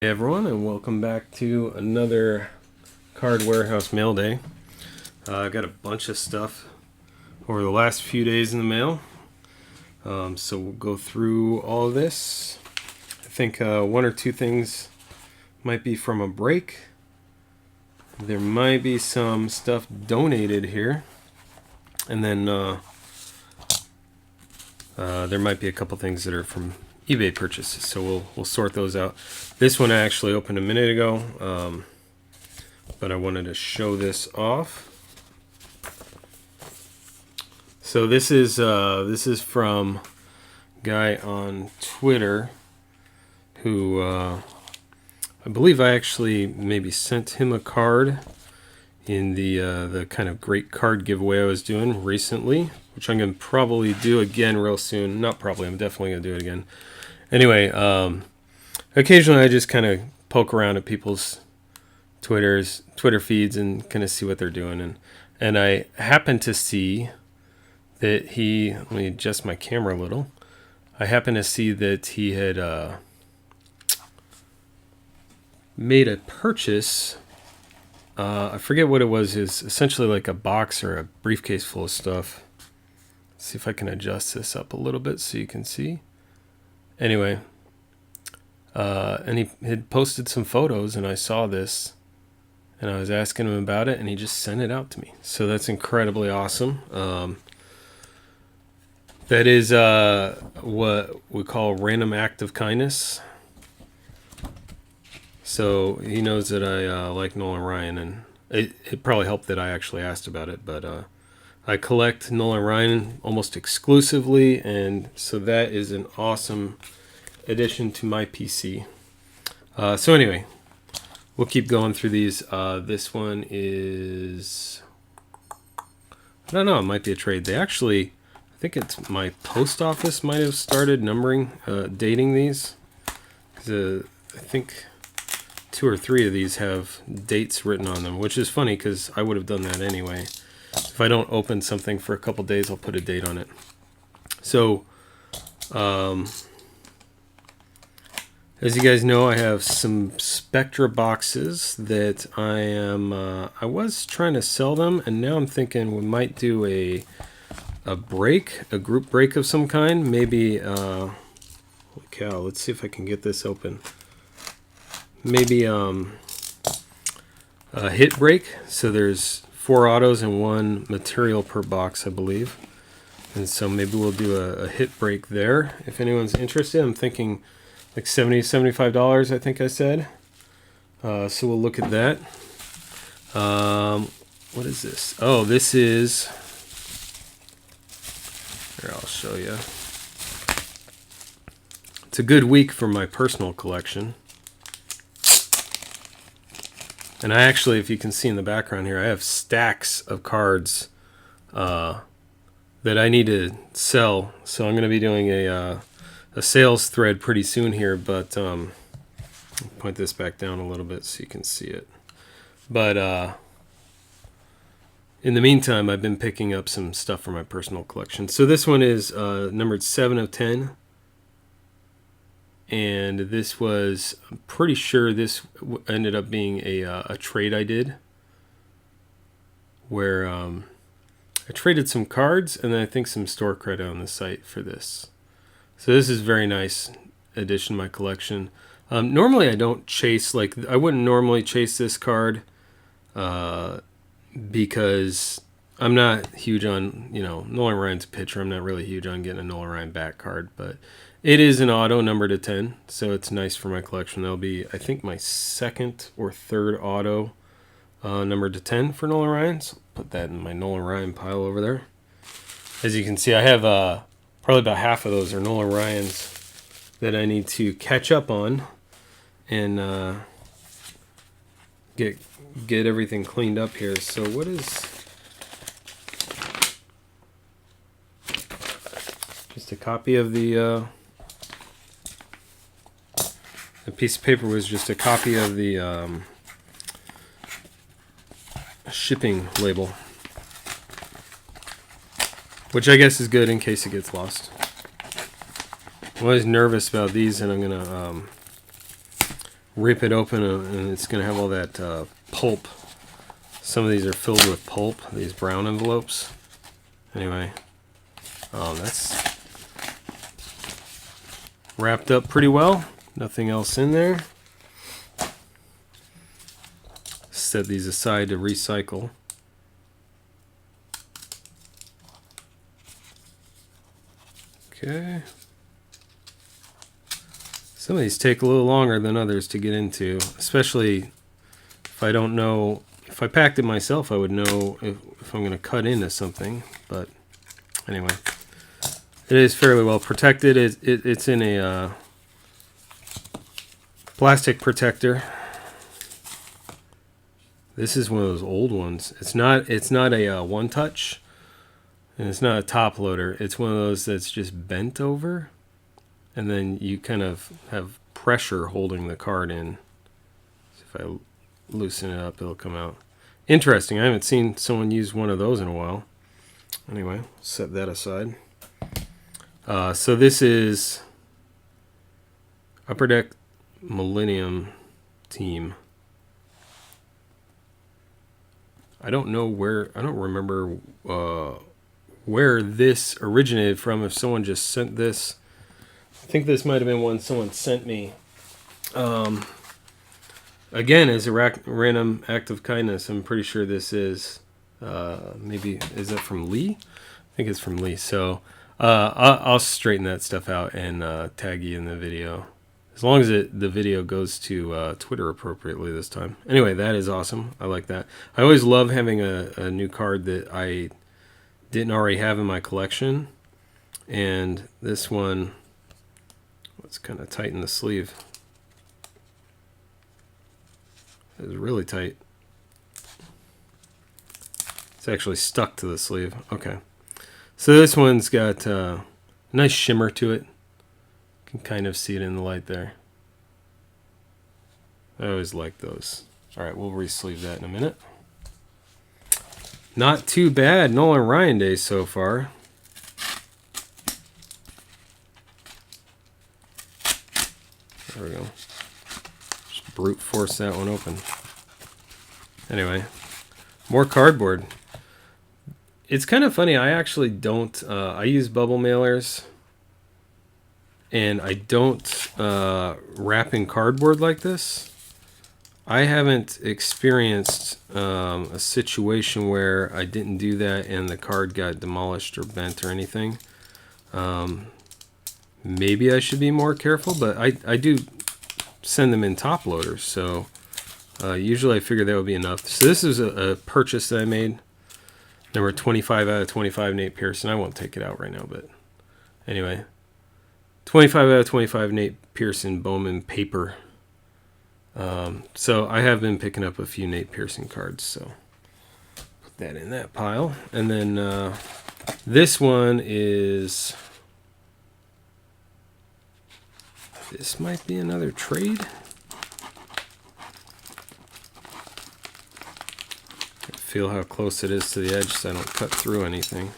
Hey everyone, and welcome back to another Card Warehouse Mail Day. I've got a bunch of stuff over the last few days in the mail, so we'll go through all of this. I think one or two things might be from a break. There might be some stuff donated here, and then there might be a couple things that are from eBay purchases, so we'll sort those out. This one I actually opened a minute ago, but I wanted to show this off. So this is from a guy on Twitter who I believe I actually maybe sent him a card in the kind of great card giveaway I was doing recently, which I'm gonna probably do again real soon. Not probably, I'm definitely gonna do it again. Anyway, occasionally I just kind of poke around at people's Twitter feeds and kind of see what they're doing, and I happened to see that let me adjust my camera a little. I happened to see that he had made a purchase. I forget what it was. Is essentially like a box or a briefcase full of stuff. Let's see if I can adjust this up a little bit so you can see. Anyway, and he had posted some photos, and I saw this, and I was asking him about it, and he just sent it out to me. So that's incredibly awesome. That is what we call random act of kindness. So he knows that I like Nolan Ryan, and it probably helped that I actually asked about it, but I collect Nolan Ryan almost exclusively, and so that is an awesome addition to my PC. So anyway, we'll keep going through these. This one is, I don't know, it might be a trade. I think it's my post office might have started dating these. I think 2 or 3 of these have dates written on them, which is funny because I would have done that anyway. If I don't open something for a couple days, I'll put a date on it. So, as you guys know, I have some Spectra boxes that I was trying to sell them, and now I'm thinking we might do a group break of some kind. Maybe, holy cow, let's see if I can get this open. Maybe a hit break. So there's 4 autos and 1 material per box, I believe. And so maybe we'll do a hit break there. If anyone's interested, I'm thinking like $70, $75, I think I said. So we'll look at that. What is this? Oh, this is... Here, I'll show you. It's a good week for my personal collection. And I actually, if you can see in the background here, I have stacks of cards that I need to sell. So I'm going to be doing a sales thread pretty soon here, but I'll point this back down a little bit so you can see it. But in the meantime, I've been picking up some stuff for my personal collection. So this one is numbered 7 of 10. And this was, I'm pretty sure this ended up being a trade I did, where I traded some cards and then I think some store credit on the site for this. So this is a very nice addition to my collection. Normally I don't chase, I wouldn't normally chase this card because I'm not huge on, Nolan Ryan's a pitcher. I'm not really huge on getting a Nolan Ryan back card, but it is an auto numbered to 10, so it's nice for my collection. That'll be, I think, my 2nd or 3rd auto numbered to 10 for Nolan Ryan. So I'll put that in my Nolan Ryan pile over there. As you can see, I have probably about half of those are Nolan Ryans that I need to catch up on and get everything cleaned up here. So what is... Just a copy of the piece of paper was just a copy of the shipping label, which I guess is good in case it gets lost. I'm always nervous about these, and I'm gonna rip it open and it's going to have all that pulp. Some of these are filled with pulp, these brown envelopes. Anyway, that's wrapped up pretty well. Nothing else in there. Set these aside to recycle. Okay. Some of these take a little longer than others to get into, especially if I don't know. If I packed it myself, I would know if I'm going to cut into something. But anyway, it is fairly well protected. It's in a plastic protector. This is one of those old ones. It's not a one touch, and it's not a top loader. It's one of those that's just bent over, and then you kind of have pressure holding the card in. So if I loosen it up, it'll come out. Interesting. I haven't seen someone use one of those in a while. Anyway, set that aside. So this is Upper Deck Millennium Team. I don't remember where this originated from. If someone just sent this, I think this might have been one someone sent me. Again, as a random act of kindness, I'm pretty sure this is maybe, is that from Lee? I think it's from Lee. So I'll straighten that stuff out and tag you in the video. As long as the video goes to Twitter appropriately this time. Anyway, that is awesome. I like that. I always love having a new card that I didn't already have in my collection. And this one, let's kind of tighten the sleeve. It's really tight. It's actually stuck to the sleeve. Okay. So this one's got a nice shimmer to it. You can kind of see it in the light there. I always like those. All right, we'll re-sleeve that in a minute. Not too bad. Nolan Ryan Day so far. There we go. Just brute force that one open. Anyway, more cardboard. It's kind of funny. I actually don't. I use bubble mailers. And I don't wrap in cardboard like this. I haven't experienced a situation where I didn't do that and the card got demolished or bent or anything. Maybe I should be more careful, but I do send them in top loaders. So usually I figure that would be enough. So this is a purchase that I made. Number 25 out of 25 Nate Pearson. I won't take it out right now, but anyway. 25 out of 25 Nate Pearson Bowman paper. So I have been picking up a few Nate Pearson cards, so put that in that pile. And then this one is, this might be another trade. Feel how close it is to the edge so I don't cut through anything.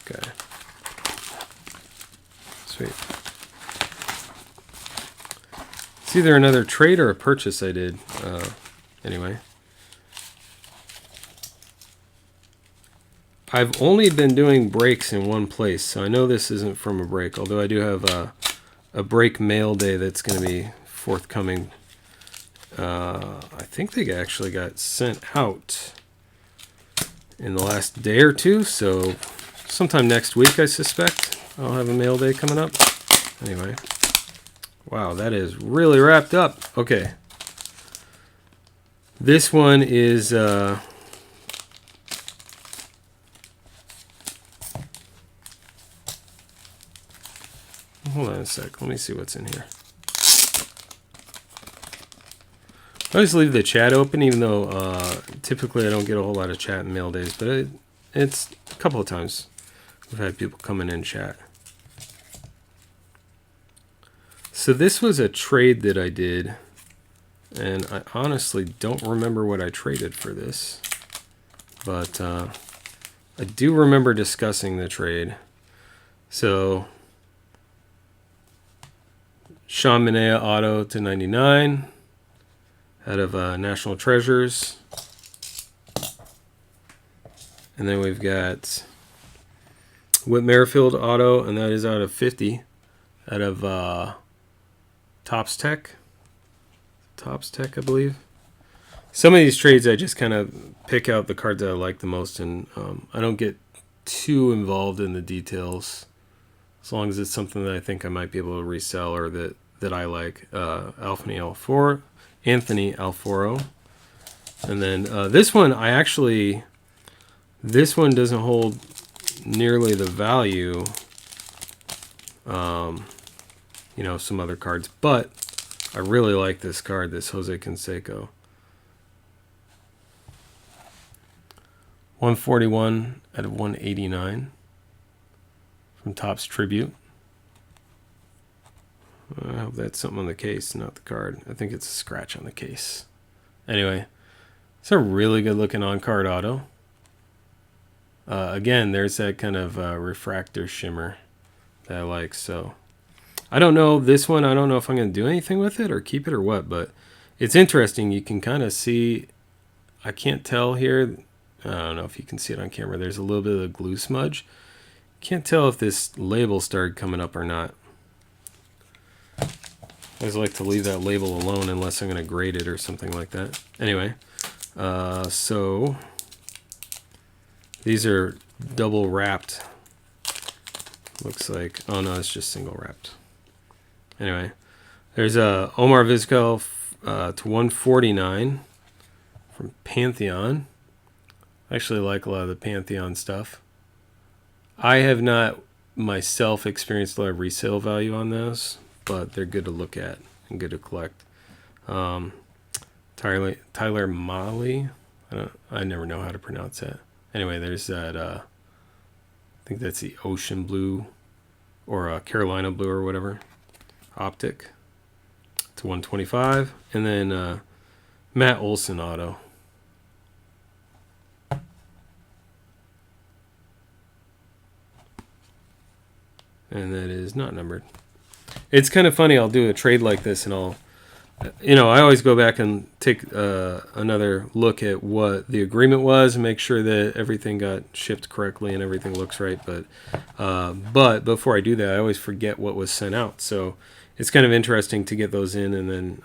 Okay. Sweet. It's either another trade or a purchase I did. Anyway. I've only been doing breaks in one place, so I know this isn't from a break, although I do have a break mail day that's going to be forthcoming. I think they actually got sent out in the last day or two, so sometime next week I suspect I'll have a mail day coming up. Anyway, wow, that is really wrapped up. Okay, this one is hold on a sec, let me see what's in here. I always leave the chat open, even though typically I don't get a whole lot of chat in mail days, but it's a couple of times we've had people come in and chat. So this was a trade that I did, and I honestly don't remember what I traded for this, but I do remember discussing the trade. So Sean Manaea auto to 99. out of National Treasures. And then we've got Whit Merrifield auto, and that is out of 50, out of Topps Tech, I believe. Some of these trades I just kind of pick out the cards that I like the most, and I don't get too involved in the details, as long as it's something that I think I might be able to resell or that I like. Anthony Alfaro. And then this one, this one doesn't hold nearly the value, some other cards, but I really like this card, this Jose Canseco. 141 out of 189 from Topps Tribute. I hope that's something on the case, not the card. I think it's a scratch on the case. Anyway, it's a really good looking on-card auto. Again, there's that kind of refractor shimmer that I like. So I don't know this one. I don't know if I'm going to do anything with it or keep it or what, but it's interesting. You can kind of see, I can't tell here. I don't know if you can see it on camera. There's a little bit of a glue smudge. Can't tell if this label started coming up or not. I always like to leave that label alone unless I'm going to grade it or something like that. Anyway, so these are double wrapped. Looks like, oh no, it's just single wrapped. Anyway, there's a Omar Vizquel to 149 from Pantheon. I actually like a lot of the Pantheon stuff. I have not myself experienced a lot of resale value on those, but they're good to look at and good to collect. Tyler Mahle. I never know how to pronounce that. Anyway, there's that. I think that's the Ocean Blue or Carolina Blue or whatever. Optic to 125. And then Matt Olson auto. And that is not numbered. It's kind of funny. I'll do a trade like this and I always go back and take another look at what the agreement was and make sure that everything got shipped correctly and everything looks right. But before I do that, I always forget what was sent out. So it's kind of interesting to get those in, and then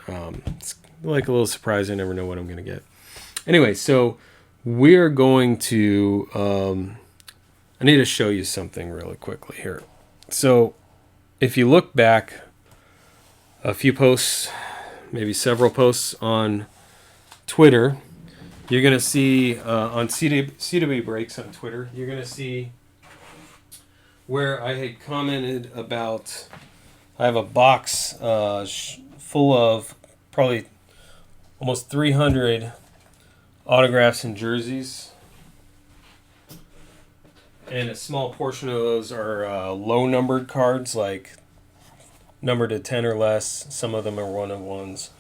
it's like a little surprise. I never know what I'm going to get. Anyway, so we're going to... I need to show you something really quickly here. So if you look back a few posts, maybe several posts on Twitter, you're going to see on CW Breaks on Twitter, you're going to see where I had commented about, I have a box full of probably almost 300 autographs and jerseys. And a small portion of those are low numbered cards, like numbered to 10 or less. Some of them are 1-of-1s.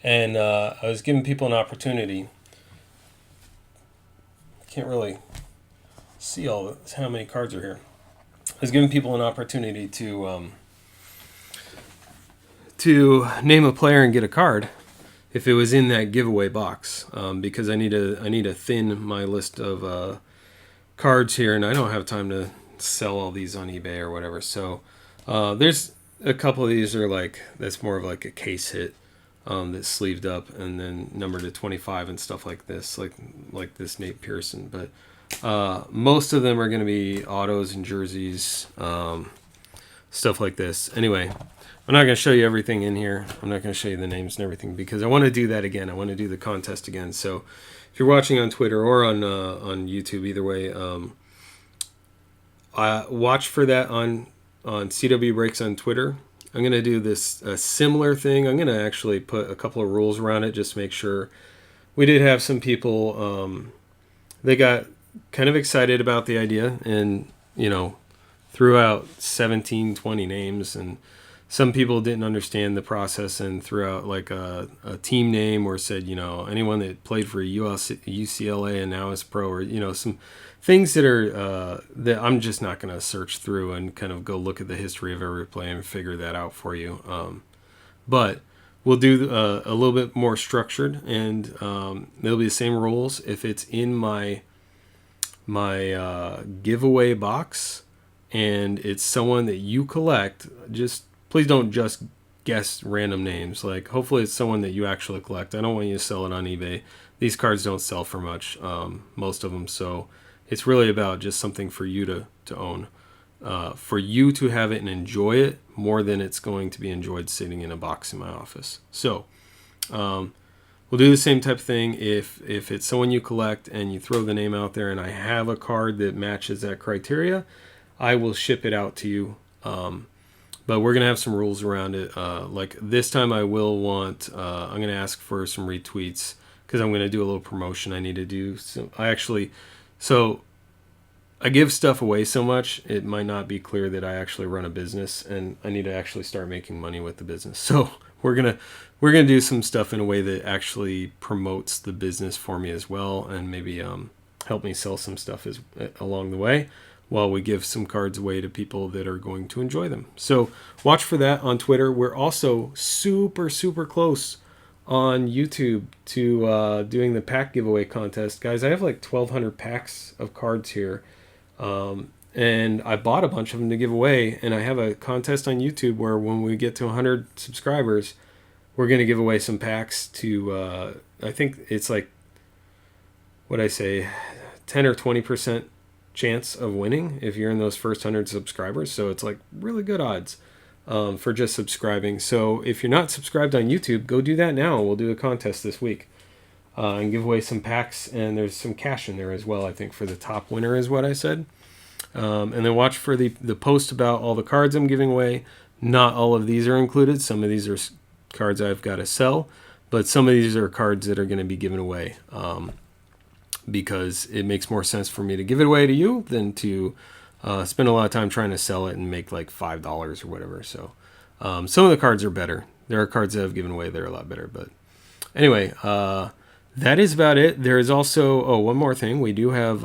And I was giving people an opportunity. Can't really see how many cards are here. I was giving people an opportunity to name a player and get a card if it was in that giveaway box, because I need to thin my list of cards here, and I don't have time to sell all these on eBay or whatever. So there's a couple of these are like, that's more of like a case hit that's sleeved up and then numbered to 25 and stuff like this, like this Nate Pearson. But most of them are going to be autos and jerseys, stuff like this. Anyway, I'm not going to show you everything in here. I'm not going to show you the names and everything because I want to do that again. I want to do the contest again. So if you're watching on Twitter or on YouTube, either way, watch for that on CW Breaks on Twitter. I'm going to do this similar thing. I'm going to actually put a couple of rules around it just to make sure. We did have some people, they got kind of excited about the idea and, threw out 17, 20 names, and some people didn't understand the process and threw out like a team name or said, anyone that played for UCLA and now is pro, or, some things that are that I'm just not going to search through and kind of go look at the history of every play and figure that out for you. But we'll do a little bit more structured, and it'll be the same rules. If it's in my giveaway box and it's someone that you collect, just please don't just guess random names. Like, hopefully it's someone that you actually collect. I don't want you to sell it on eBay. These cards don't sell for much, most of them. So it's really about just something for you to own, for you to have it and enjoy it more than it's going to be enjoyed sitting in a box in my office. So we'll do the same type of thing. If it's someone you collect and you throw the name out there and I have a card that matches that criteria, I will ship it out to you. But we're going to have some rules around it. Like this time I will want, I'm going to ask for some retweets because I'm going to do a little promotion I need to do. So I give stuff away so much, it might not be clear that I actually run a business and I need to actually start making money with the business. So we're going to do some stuff in a way that actually promotes the business for me as well, and maybe help me sell some stuff along the way while we give some cards away to people that are going to enjoy them. So watch for that on Twitter. We're also super, super close on YouTube to doing the pack giveaway contest. Guys, I have like 1,200 packs of cards here. And I bought a bunch of them to give away, and I have a contest on YouTube where when we get to 100 subscribers, we're going to give away some packs to, I think it's like, what I say, 10 or 20% chance of winning if you're in those first 100 subscribers. So it's like really good odds for just subscribing. So if you're not subscribed on YouTube, go do that now. We'll do a contest this week and give away some packs, and there's some cash in there as well, I think, for the top winner is what I said. And then watch for the post about all the cards I'm giving away. Not all of these are included. Some of these are cards I've got to sell, but some of these are cards that are going to be given away because it makes more sense for me to give it away to you than to spend a lot of time trying to sell it and make like $5 or whatever. So some of the cards are better. There are cards that I've given away that are a lot better. But anyway, that is about it. There is also, one more thing. We do have,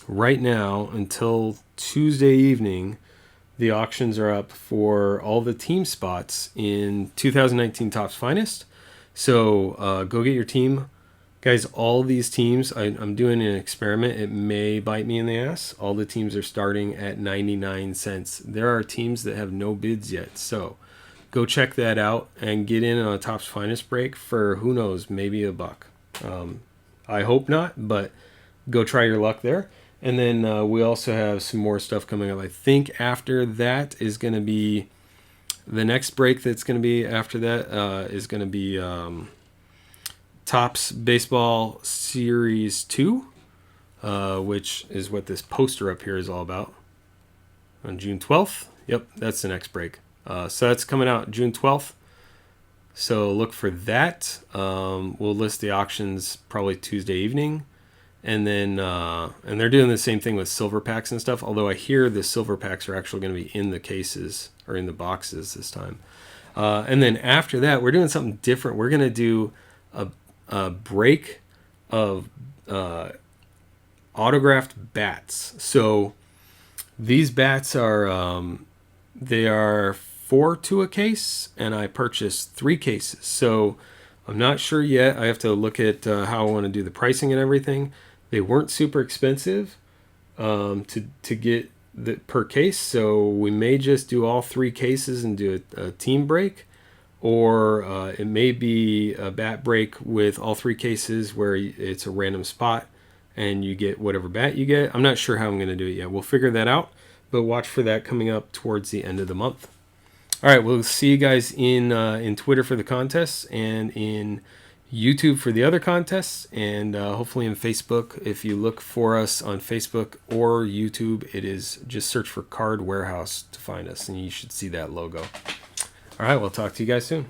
right now until Tuesday evening, the auctions are up for all the team spots in 2019 Topps Finest. So go get your team. Guys, all these teams, I'm doing an experiment. It may bite me in the ass. All the teams are starting at 99 cents. There are teams that have no bids yet. So go check that out and get in on a Topps Finest break for, who knows, maybe $1. I hope not, but go try your luck there. And then we also have some more stuff coming up. I think after that is going to be, the next break that's going to be after that is going to be Topps Baseball Series 2, which is what this poster up here is all about. On June 12th. Yep, that's the next break. So that's coming out June 12th. So look for that. We'll list the auctions probably Tuesday evening. And then and they're doing the same thing with silver packs and stuff, although I hear the silver packs are actually going to be in the cases or in the boxes this time. And then after that, we're doing something different. We're going to do a break of autographed bats. So these bats are they are 4 to a case, and I purchased 3 cases. So I'm not sure yet. I have to look at how I want to do the pricing and everything. They weren't super expensive to get per case, so we may just do all 3 cases and do a team break, or it may be a bat break with all 3 cases where it's a random spot and you get whatever bat you get. I'm not sure how I'm going to do it yet. We'll figure that out, but watch for that coming up towards the end of the month. All right, we'll see you guys in Twitter for the contests and in YouTube for the other contests, and hopefully in Facebook. If you look for us on Facebook or YouTube, it is just search for Card Warehouse to find us, and you should see that logo. All right, we'll talk to you guys soon.